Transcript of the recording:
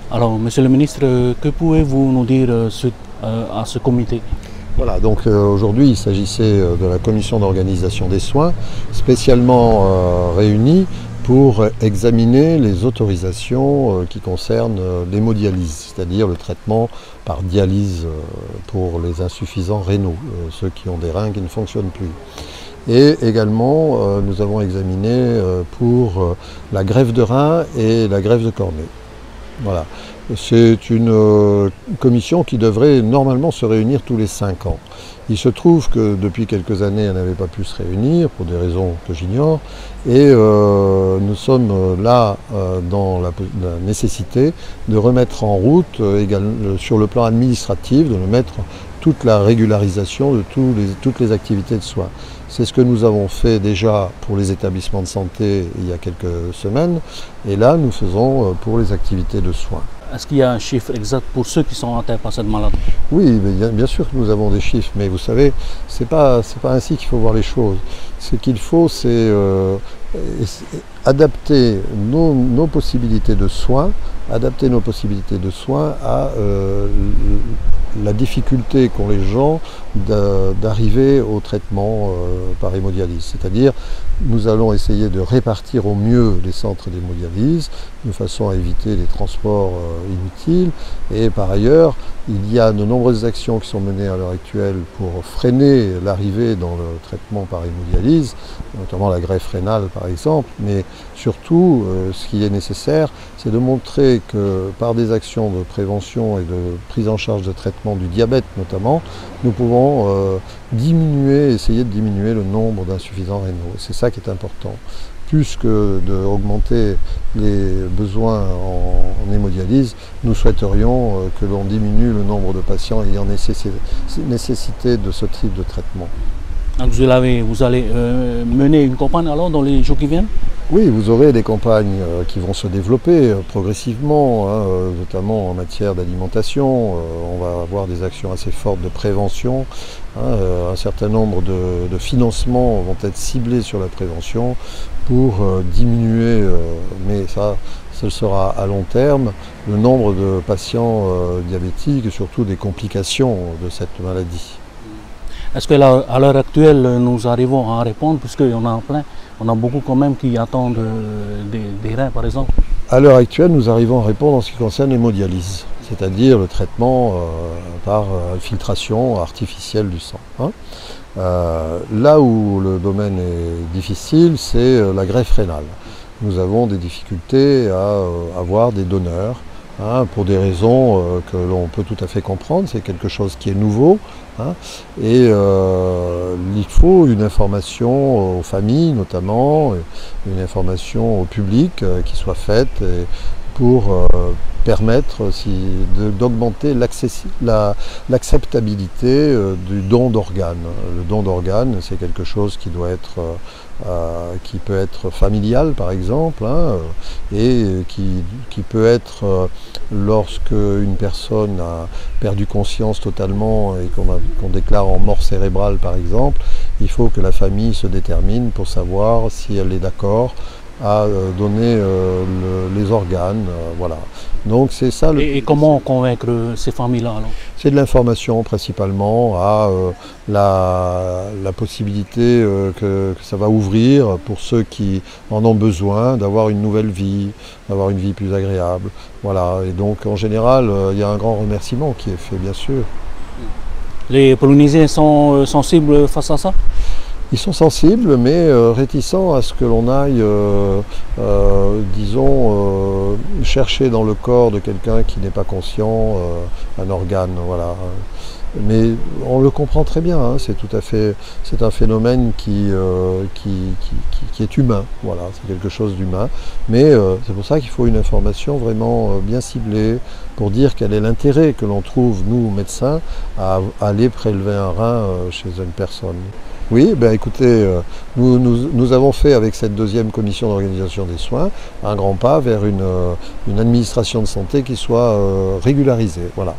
Alors, Monsieur le ministre, que pouvez-vous nous dire à ce comité? Voilà, donc aujourd'hui il s'agissait de la commission d'organisation des soins, spécialement réunie pour examiner les autorisations qui concernent l'hémodialyse, c'est-à-dire le traitement par dialyse pour les insuffisants rénaux, ceux qui ont des reins qui ne fonctionnent plus. Et également, nous avons examiné pour la greffe de rein et la greffe de cornée. Voilà. C'est une commission qui devrait normalement se réunir tous les 5 ans. Il se trouve que depuis quelques années, elle n'avait pas pu se réunir pour des raisons que j'ignore. Et nous sommes là dans la nécessité de remettre en route sur le plan administratif, de mettre toute la régularisation de toutes les activités de soins. C'est ce que nous avons fait déjà pour les établissements de santé il y a quelques semaines, et là nous faisons pour les activités de soins. Est-ce qu'il y a un chiffre exact pour ceux qui sont atteints par cette maladie? Oui, bien sûr que nous avons des chiffres, mais vous savez, c'est pas ainsi qu'il faut voir les choses. Ce qu'il faut, c'est adapter nos possibilités de soins, à la difficulté qu'ont les gens d'arriver au traitement par hémodialyse. C'est-à-dire, nous allons essayer de répartir au mieux les centres d'hémodialyse, de façon à éviter les transports inutiles. Et par ailleurs, il y a de nombreuses actions qui sont menées à l'heure actuelle pour freiner l'arrivée dans le traitement par hémodialyse, notamment la greffe rénale par exemple. Mais surtout, ce qui est nécessaire, c'est de montrer que par des actions de prévention et de prise en charge de traitement du diabète notamment, nous pouvons essayer de diminuer le nombre d'insuffisants rénaux. C'est ça qui est important. Plus que d'augmenter les besoins en hémodialyse, nous souhaiterions que l'on diminue le nombre de patients ayant nécessité de ce type de traitement. Donc vous allez mener une campagne alors dans les jours qui viennent? Oui, vous aurez des campagnes qui vont se développer progressivement, notamment en matière d'alimentation. On va avoir des actions assez fortes de prévention. Un certain nombre de financements vont être ciblés sur la prévention pour diminuer, mais ça ce sera à long terme, le nombre de patients diabétiques et surtout des complications de cette maladie. Est-ce qu'à l'heure actuelle, nous arrivons à répondre, puisqu'il y en a plein, on a beaucoup quand même qui attendent des reins par exemple? À l'heure actuelle, nous arrivons à répondre en ce qui concerne l'hémodialyse, c'est-à-dire le traitement par infiltration artificielle du sang. Là où le domaine est difficile, c'est la greffe rénale. Nous avons des difficultés à avoir des donneurs. Pour des raisons que l'on peut tout à fait comprendre, c'est quelque chose qui est nouveau, et il faut une information aux familles notamment, une information au public qui soit faite pour permettre d'augmenter l'acceptabilité du don d'organes. Le don d'organes, c'est quelque chose qui doit être qui peut être familial par exemple, et qui peut être lorsque une personne a perdu conscience totalement et qu'on déclare en mort cérébrale par exemple, il faut que la famille se détermine pour savoir si elle est d'accord à donner les organes, voilà. Donc c'est ça. Et comment convaincre ces familles-là alors? C'est de l'information principalement, à la possibilité que ça va ouvrir pour ceux qui en ont besoin d'avoir une nouvelle vie, d'avoir une vie plus agréable. Voilà. Et donc en général, il y a un grand remerciement qui est fait, bien sûr. Les Polynésiens sont sensibles face à ça? Ils sont sensibles, mais réticents à ce que l'on aille, disons, chercher dans le corps de quelqu'un qui n'est pas conscient un organe, voilà. Mais on le comprend très bien, c'est un phénomène qui est humain, voilà, c'est quelque chose d'humain. Mais c'est pour ça qu'il faut une information vraiment bien ciblée pour dire quel est l'intérêt que l'on trouve, nous, médecins, à aller prélever un rein chez une personne. Oui, ben écoutez, nous avons fait avec cette deuxième commission d'organisation des soins un grand pas vers une administration de santé qui soit régularisée. Voilà.